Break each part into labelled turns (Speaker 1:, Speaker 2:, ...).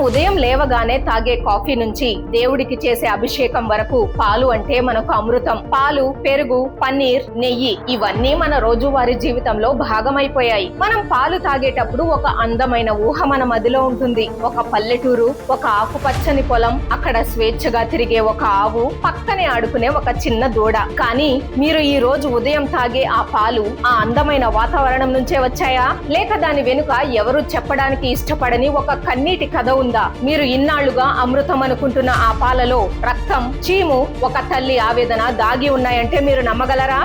Speaker 1: ఉదయం లేవగానే తాగే కాఫీ నుంచి దేవుడికి చేసే అభిషేకం వరకు పాలు అంటే మనకు అమృతం. పాలు, పెరుగు, పన్నీర్, నెయ్యి ఇవన్నీ మన రోజువారీ జీవితంలో భాగమైపోయాయి. మనం పాలు తాగేటప్పుడు ఒక అందమైన ఊహ మన మదిలో ఉంటుంది. ఒక పల్లెటూరు, ఒక ఆకుపచ్చని పొలం, అక్కడ స్వేచ్ఛగా తిరిగే ఒక ఆవు, పక్కనే ఆడుకునే ఒక చిన్న దూడ. కానీ మీరు ఈ రోజు ఉదయం తాగే ఆ పాలు ఆ అందమైన వాతావరణం నుంచే వచ్చాయా, లేక దాని వెనుక ఎవరు చెప్పడానికి ఇష్టపడని ఒక కన్నీటి కథ ఉందా? మీరు ఇన్నాళ్లుగా అమృతం అనుకుంటున్న ఆ పాలలో రక్తం, చీము, ఒక తల్లి ఆవేదన దాగి ఉన్నాయంటే మీరు నమ్మగలరా?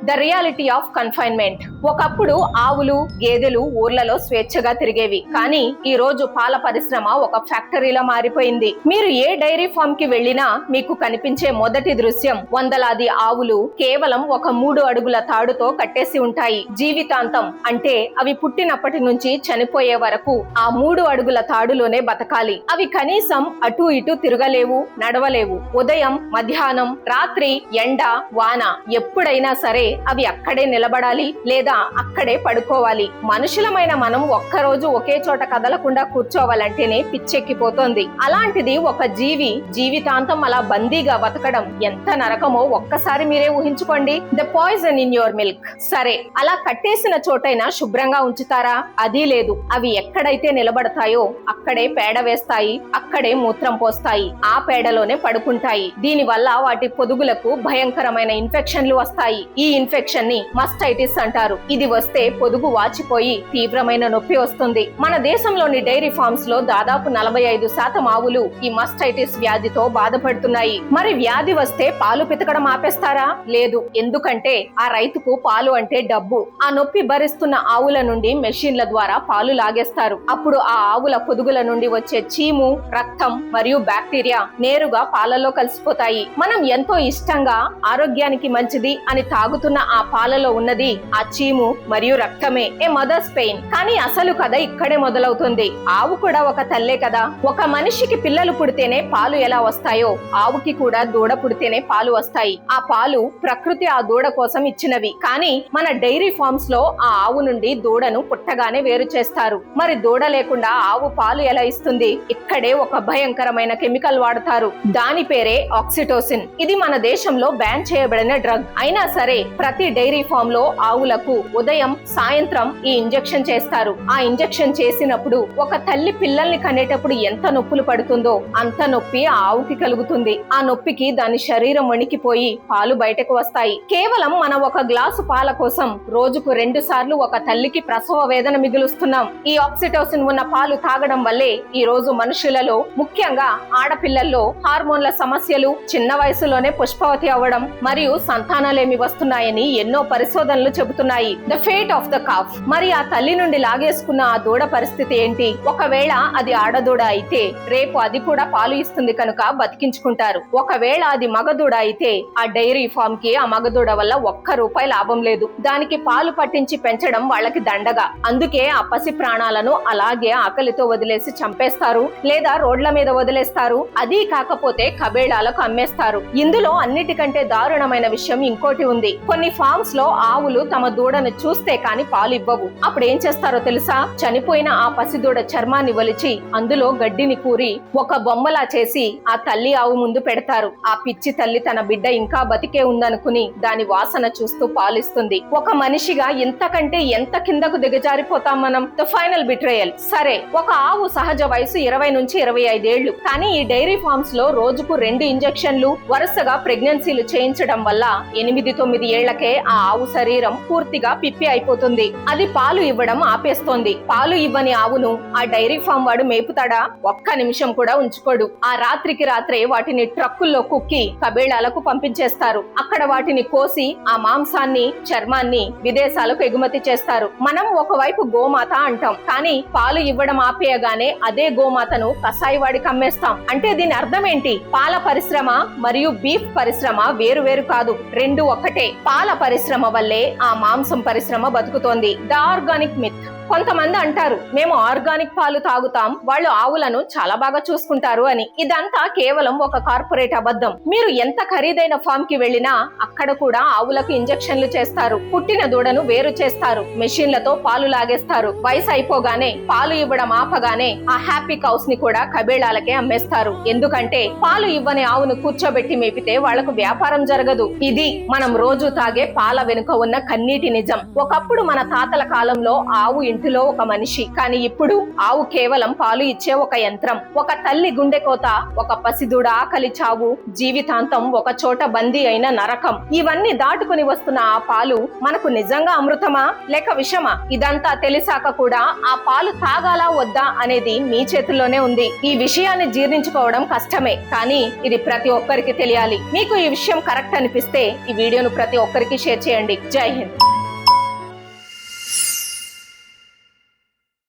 Speaker 1: The reality of confinement. ఒకప్పుడు ఆవులు, గేదెలు ఊర్లలో స్వేచ్ఛగా తిరిగేవి. కానీ ఈ రోజు పాల పరిశ్రమ ఒక ఫ్యాక్టరీలా మారిపోయింది. మీరు ఏ డైరీ ఫామ్ కి వెళ్ళినా మీకు కనిపించే మొదటి దృశ్యం వందలాది ఆవులు కేవలం ఒక 3 అడుగుల తాడుతో కట్టేసి ఉంటాయి. జీవితాంతం అంటే అవి పుట్టినప్పటి నుంచి చనిపోయే వరకు ఆ 3 అడుగుల తాడులోనే బతకాలి. అవి కనీసం అటు ఇటు తిరగలేవు, నడవలేవు. ఉదయం, మధ్యాహ్నం, రాత్రి, ఎండ, వాన ఎప్పుడైనా సరే అవి అక్కడే నిలబడాలి లేదా అక్కడే పడుకోవాలి. మనుషులమైన మనం ఒక్కరోజు ఒకే చోట కదలకుండా కూర్చోవాలంటేనే పిచ్చెక్కిపోతోంది. అలాంటిది ఒక జీవి జీవితాంతం అలా బందీగా బతకడం ఎంత నరకమో ఒక్కసారి మీరే ఊహించుకోండి. The poison in your milk. సరే, అలా కట్టేసిన చోటైనా శుభ్రంగా ఉంచుతారా? అది లేదు. అవి ఎక్కడైతే నిలబడతాయో అక్కడే పేడ వేస్తాయి, అక్కడే మూత్రం పోస్తాయి, ఆ పేడలోనే పడుకుంటాయి. దీని వల్ల వాటి పొదుగులకు భయంకరమైన ఇన్ఫెక్షన్లు వస్తాయి. ఈ ఇన్ఫెక్షన్ ని మస్టైటిస్ అంటారు. ఇది వస్తే పొదుగు వాచిపోయి తీవ్రమైన నొప్పి వస్తుంది. మన దేశంలోని డైరీ ఫార్మ్స్ లో దాదాపు 45% ఆవులు ఈ మస్టైటిస్ వ్యాధితో బాధపడుతున్నాయి. మరి వ్యాధి వస్తే పాలు పితకడం ఆపేస్తారా? లేదు. ఎందుకంటే ఆ రైతుకు పాలు అంటే డబ్బు. ఆ నొప్పి భరిస్తున్న ఆవుల నుండి మెషిన్ల ద్వారా పాలు లాగేస్తారు. అప్పుడు ఆ ఆవుల పొదుగుల నుండి వచ్చే చీము, రక్తం మరియు బ్యాక్టీరియా నేరుగా పాలలో కలిసిపోతాయి. మనం ఎంతో ఇష్టంగా ఆరోగ్యానికి మంచిది అని తాగుతున్న ఆ పాలలో ఉన్నది ఆ చీము మరియు రక్తమే. ఏ మదర్స్ పెయిన్. కానీ అసలు కథ ఇక్కడే మొదలవుతుంది. ఆవు కూడా ఒక తల్లే కదా. ఒక మనిషికి పిల్లలు పుడితేనే పాలు ఎలా వస్తాయో ఆవుకి కూడా దూడ పుడితేనే పాలు వస్తాయి. ఆ పాలు ప్రకృతి ఆ దూడ కోసం ఇచ్చినవి. కానీ మన డైరీ ఫార్మ్స్ లో ఆ ఆవు నుండి దూడను పుట్టగానే వేరు చేస్తారు. మరి దూడ లేకుండా ఆవు పాలు ఎలా ఇస్తుంది? ఇక్కడే ఒక భయంకరమైన కెమికల్ వాడతారు. దాని పేరే ఆక్సిటోసిన్. ఇది మన దేశంలో బ్యాన్ చేయబడిన డ్రగ్. అయినా సరే ప్రతి డైరీ ఫామ్ లో ఆవులకు ఉదయం, సాయంత్రం ఈ ఇంజెక్షన్ చేస్తారు. ఆ ఇంజెక్షన్ చేసినప్పుడు ఒక తల్లి పిల్లల్ని కనేటప్పుడు ఎంత నొప్పులు పడుతుందో అంత నొప్పి ఆ ఆవుకి కలుగుతుంది. ఆ నొప్పికి దాని శరీరం వణికిపోయి పాలు బయటకు వస్తాయి. కేవలం మనం ఒక గ్లాసు పాల కోసం రోజుకు 2 సార్లు ఒక తల్లికి ప్రసవ వేదన మిగులుస్తున్నాం. ఈ ఆక్సిటోసిన్ ఉన్న పాలు తాగడం వల్లే ఈ రోజు మనుషులలో, ముఖ్యంగా ఆడపిల్లల్లో హార్మోన్ల సమస్యలు, చిన్న వయసులోనే పుష్పవతి అవ్వడం మరియు సంతానాలేమి వస్తున్నాయని ఎన్నో పరిశోధనలు చెబుతున్నాయి. The fate of the calf. మరి ఆ తల్లి నుండి లాగేసుకున్న ఆ దూడ పరిస్థితి ఏంటి? ఒకవేళ అది ఆడదూడ అయితే రేపు అది కూడా పాలు ఇస్తుంది కనుక బతికించుకుంటారు. ఒకవేళ అది మగదూడ అయితే ఆ డైరీ ఫామ్ కి ఆ మగదూడ వల్ల ₹1 లాభం లేదు. దానికి పాలు పట్టించి పెంచడం వాళ్ళకి దండగా. అందుకే ఆ పసి ప్రాణాలను అలాగే ఆకలితో వదిలేసి చంపేస్తారు లేదా రోడ్ల మీద వదిలేస్తారు. అది కాకపోతే కబేళాలకు అమ్మేస్తారు. ఇందులో అన్నిటికంటే దారుణమైన విషయం ఇంకోటి ఉంది. కొన్ని ఫార్మ్స్ లో ఆవులు తమ దూడను చూస్తే కాని పాలు ఇవ్వవు. అప్పుడు ఏం చేస్తారో తెలుసా? చనిపోయిన ఆ పసిదూడ చర్మాన్ని వలిచి అందులో గడ్డిని కూరి ఒక బొమ్మలా చేసి ఆ తల్లి ఆవు ముందు పెడతారు. ఆ పిచ్చి తల్లి తన బిడ్డ ఇంకా బతికే ఉందనుకుని దాని వాసన చూస్తూ పాలిస్తుంది. ఒక మనిషిగా ఇంతకంటే ఎంత కిందకు దిగజారిపోతాం మనం? The final betrayal. సరే, ఒక ఆవు సహజ వయసు 20 నుంచి 25 ఏళ్లు. కానీ ఈ డైరీ ఫార్మ్స్ లో రోజుకు 2 ఇంజెక్షన్లు, వరుసగా ప్రెగ్నెన్సీలు చేయించడం వల్ల 8-9 ఏళ్లకే ఆ ఆవు శరీరం పూర్తిగా పిప్పి అయిపోతుంది. అది పాలు ఇవ్వడం ఆపేస్తోంది. పాలు ఇవ్వని ఆవును ఆ డైరీ ఫామ్ వాడు మేపుతాడా? ఒక్క నిమిషం కూడా ఉంచుకోడు. ఆ రాత్రికి రాత్రే వాటిని ట్రక్కుల్లో కుక్కి కబేళాలకు పంపించేస్తారు. అక్కడ వాటిని కోసి ఆ మాంసాన్ని, చర్మాన్ని విదేశాలకు ఎగుమతి చేస్తారు. మనం ఒకవైపు గోమాత అంటాం, కానీ పాలు ఇవ్వడం ఆపేయగానే అదే గోమాతను కసాయి వాడికి అమ్మేస్తాం. అంటే దీని అర్థం ఏంటి? పాల పరిశ్రమ మరియు బీఫ్ పరిశ్రమ వేరు వేరు కాదు, రెండు ఒక్కటే. పాల పరిశ్రమ వల్లే ఆ మాంసం పరిశ్రమ బతుకుతోంది. The organic myth. కొంతమంది అంటారు, మేము ఆర్గానిక్ పాలు తాగుతాం, వాళ్ళు ఆవులను చాలా బాగా చూసుకుంటారు అని. ఇదంతా కేవలం ఒక కార్పొరేట్ అబద్ధం. మీరు ఎంత ఖరీదైన ఫామ్ కి వెళ్ళినా అక్కడ కూడా ఆవులకు ఇంజెక్షన్లు చేస్తారు, పుట్టిన దూడను వేరు చేస్తారు, మెషిన్లతో పాలు లాగేస్తారు, వయసు అయిపోగానే పాలు ఇవ్వడం ఆపగానే ఆ హ్యాపీ కౌస్ ని కూడా కబేళాలకే అమ్మేస్తారు. ఎందుకంటే పాలు ఇవ్వని ఆవును కూర్చోబెట్టి మేపితే వాళ్లకు వ్యాపారం జరగదు. ఇది మనం రోజు తాగే పాల వెనుక ఉన్న కన్నీటి నిజం. ఒకప్పుడు మన తాతల కాలంలో ఆవు ఇంటిలో ఒక మనిషి, కానీ ఇప్పుడు ఆవు కేవలం పాలు ఇచ్చే ఒక యంత్రం. ఒక తల్లి గుండె కోత, ఒక పసిదూడ ఆకలి చావు, జీవితాంతం ఒక చోట బందీ అయిన నరకం. ఇవన్నీ దాటుకుని వస్తున్న ఆ పాలు మనకు నిజంగా అమృతమా లేక విషమా? ఇదంతా తెలిసాక కూడా ఆ పాలు తాగాలా వద్దా అనేది మీ చేతుల్లోనే ఉంది. ఈ విషయాన్ని జీర్ణించుకోవడం కష్టమే, కానీ ఇది ప్రతి ఒక్కరికి తెలియాలి. మీకు ఈ విషయం కరెక్ట్ అనిపిస్తే ఈ వీడియోను ప్రతి ఒక్కరికి షేర్ చేయండి. జై హింద్.